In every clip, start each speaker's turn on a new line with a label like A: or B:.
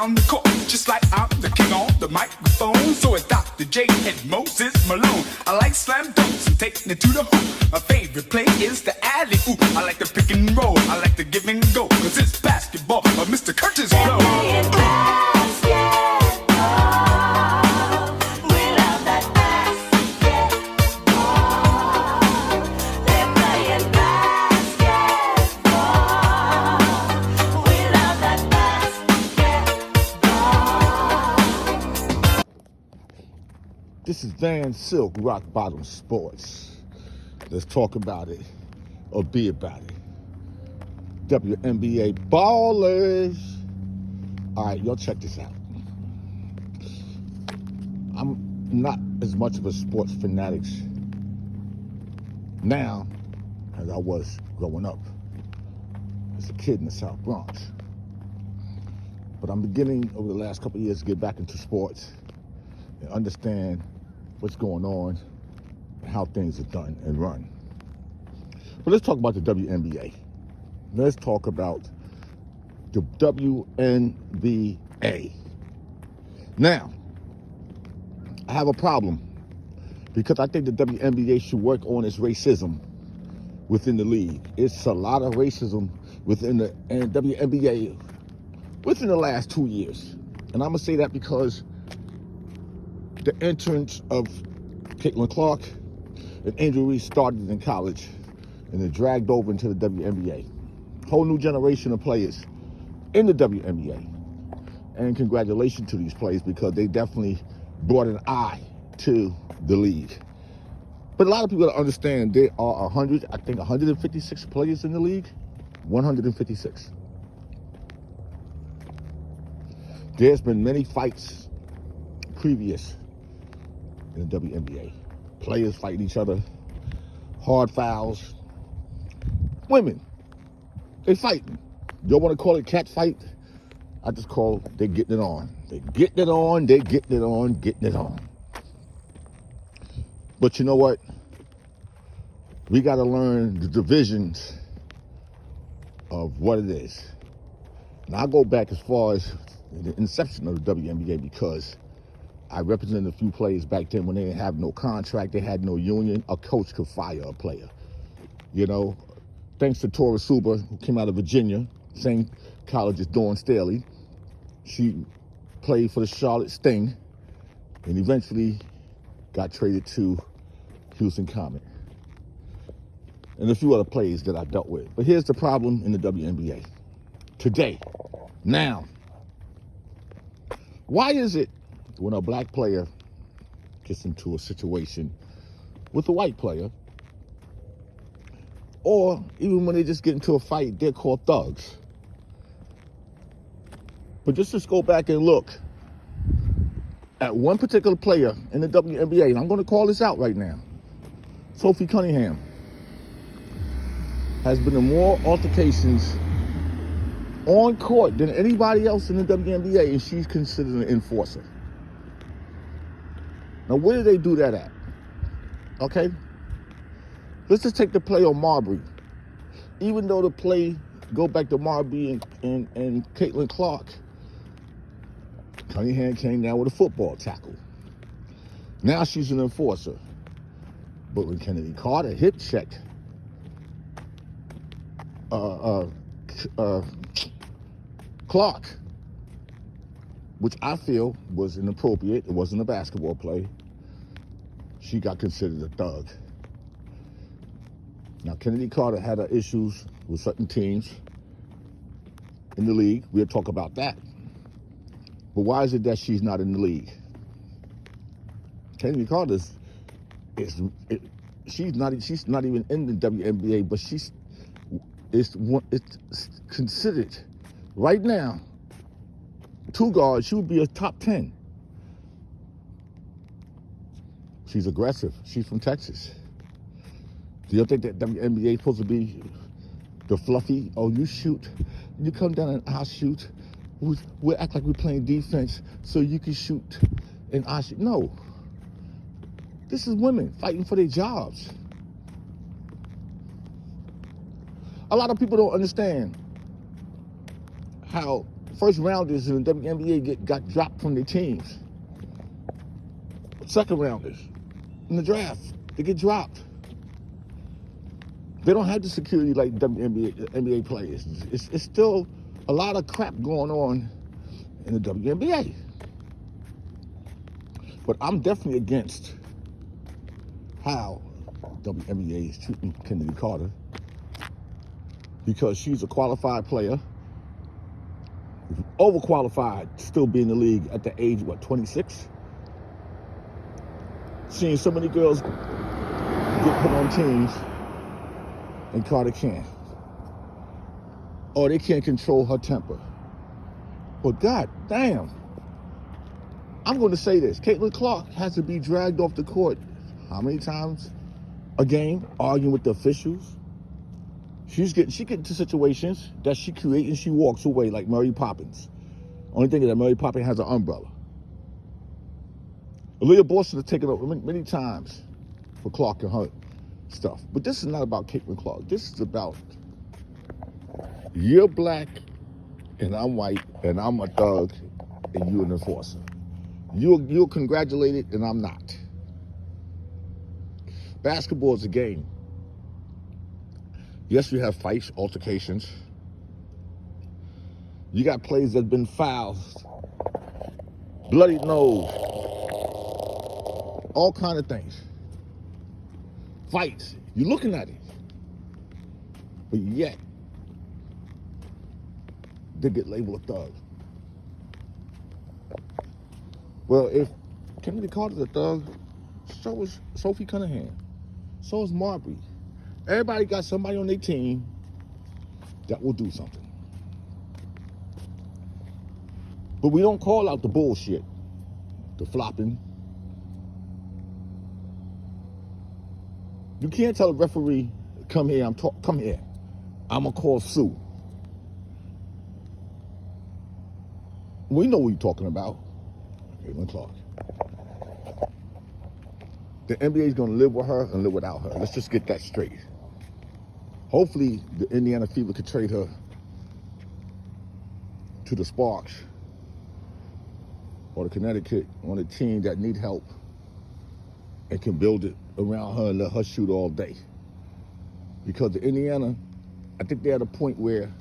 A: down the court, just like I'm the king on the microphone. So it's Dr. J and Moses Malone. I like slam dunks and taking it to the hoop. My favorite play is the alley-oop. I like the pick and roll, I like the give and go, cause it's basketball of Mr. Curtis Blow.
B: This is Van Silk, Rock Bottom Sports. Let's talk about it or be about it. WNBA ballers. All right, y'all check this out. I'm not as much of a sports fanatic now as I was growing up as a kid in the South Bronx. But I'm beginning over the last couple of years to get back into sports and understand what's going on and how things are done and run. But let's talk about the WNBA. Let's talk about the WNBA. Now, I have a problem because I think the WNBA should work on its racism within the league. It's a lot of racism within the WNBA within the last 2 years. And I'm going to say that because the entrance of Caitlin Clark and Angel Reese started in college and then dragged over into the WNBA. Whole new generation of players in the WNBA. And congratulations to these players because they definitely brought an eye to the league. But a lot of people don't understand there are 156 players in the league. 156. There's been many fights previous in the WNBA. Players fighting each other, hard fouls. Women, they fighting. You want to call it cat fight? I just call they getting it on. They getting it on, they getting it on, getting it on. But you know what? We got to learn the divisions of what it is. And I go back as far as the inception of the WNBA because I represented a few players back then when they didn't have no contract, they had no union. A coach could fire a player. You know, thanks to Tora Suba, who came out of Virginia, same college as Dawn Staley. She played for the Charlotte Sting and eventually got traded to Houston Comet. And a few other players that I dealt with. But here's the problem in the WNBA. Today, now, why is it when a black player gets into a situation with a white player, or even when they just get into a fight, they're called thugs? But just go back and look at one particular player in the WNBA, and I'm going to call this out right now. Sophie Cunnigham has been in more altercations on court than anybody else in the WNBA, and she's considered an enforcer. Now, where do they do that at? Okay? Let's just take the play on Marbury. Even though the play go back to Marbury and Caitlin Clark, Cunningham came down with a football tackle. Now she's an enforcer. But when Kennedy Carter hip checked Clark, which I feel was inappropriate, it wasn't a basketball play, she got considered a thug. Now, Kennedy Carter had her issues with certain teams in the league. We'll talk about that. But why is it that she's not in the league? Kennedy Carter she's not even in the WNBA, but it's considered right now, two guards, she would be a top 10. She's aggressive. She's from Texas. Do you think that WNBA is supposed to be the fluffy, oh, you shoot, you come down and I'll shoot. We'll act like we're playing defense so you can shoot and I shoot. No. This is women fighting for their jobs. A lot of people don't understand how First rounders in the WNBA got dropped from their teams. Second rounders in the draft, they get dropped. They don't have the security like NBA players. It's still a lot of crap going on in the WNBA. But I'm definitely against how WNBA is treating Kennedy Carter, because she's a qualified player, overqualified, still be in the league at the age, 26? Seeing so many girls get put on teams and Carter can't. Or they can't control her temper. But God damn, I'm going to say this. Caitlin Clark has to be dragged off the court how many times a game, arguing with the officials? She gets into situations that she creates and she walks away like Mary Poppins. Only thing is that Mary Poppins has an umbrella. Aaliyah Boston has taken over many times for Clark and her stuff. But this is not about Caitlin Clark. This is about, you're black and I'm white and I'm a thug and you're an enforcer. You're congratulated and I'm not. Basketball is a game. Yes, you have fights, altercations. You got players that have been fouled, bloody nose, all kind of things. Fights, you're looking at it. But yet, they get labeled a thug. Well, if Kennedy Carter's a thug, so is Sophie Cunnigham. So is Marbury. Everybody got somebody on their team that will do something. But we don't call out the bullshit, the flopping. You can't tell a referee, come here, come here. I'm gonna call Sue. We know what you're talking about. Caitlin Clark. The NBA is gonna live with her and live without her. Let's just get that straight. Hopefully, the Indiana Fever could trade her to the Sparks or the Connecticut on a team that need help and can build it around her and let her shoot all day. Because the Indiana, I think they're at a point where,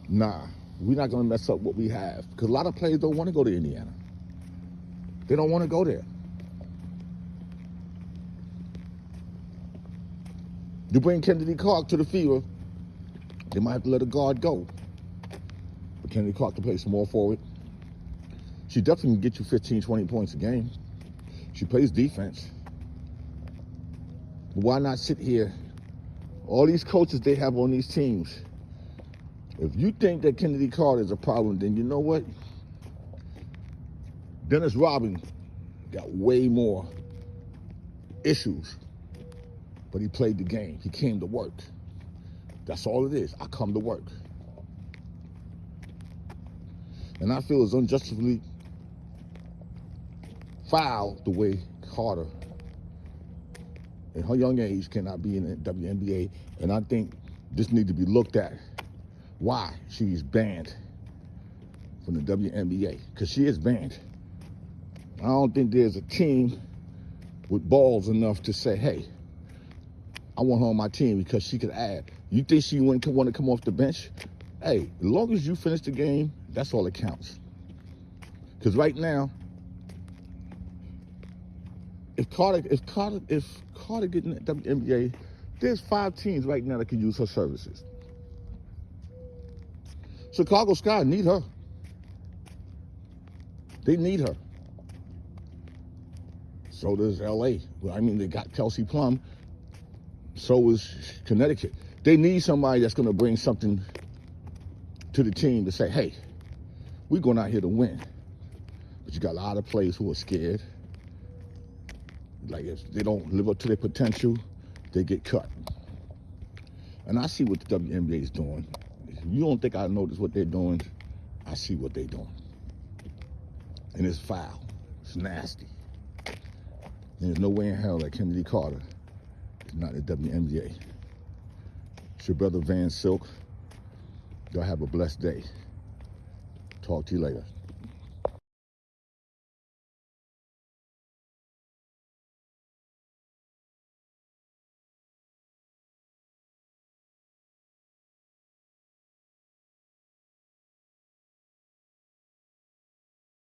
B: nah, we're not gonna mess up what we have. Because a lot of players don't want to go to Indiana. They don't want to go there. You bring Kennedy Clark to the Fever, they might have to let a guard go. But Kennedy Clark can play small forward. She definitely can get you 15, 20 points a game. She plays defense. But why not sit here? All these coaches they have on these teams, if you think that Kennedy Carter is a problem, then you know what? Dennis Rodman got way more issues. But he played the game. He came to work. That's all it is. I come to work. And I feel it's unjustly fouled the way Carter, at her young age, cannot be in the WNBA. And I think this needs to be looked at. Why she's banned from the WNBA. Because she is banned. I don't think there's a team with balls enough to say, hey, I want her on my team because she could add. You think she wouldn't want to come off the bench? Hey, as long as you finish the game, that's all that counts. Because right now, if Carter get in the WNBA, there's 5 teams right now that can use her services. Chicago Sky need her. They need her. So does LA. Well, I mean, they got Kelsey Plum. So is Connecticut. They need somebody that's going to bring something to the team to say, hey, we're going out here to win. But you got a lot of players who are scared. Like, if they don't live up to their potential, they get cut. And I see what the WNBA is doing. If you don't think I notice what they're doing, I see what they're doing. And it's foul. It's nasty. And there's no way in hell that Kennedy Carter is not in the WNBA. It's your brother Van Silk. Y'all have a blessed day. Talk to you later.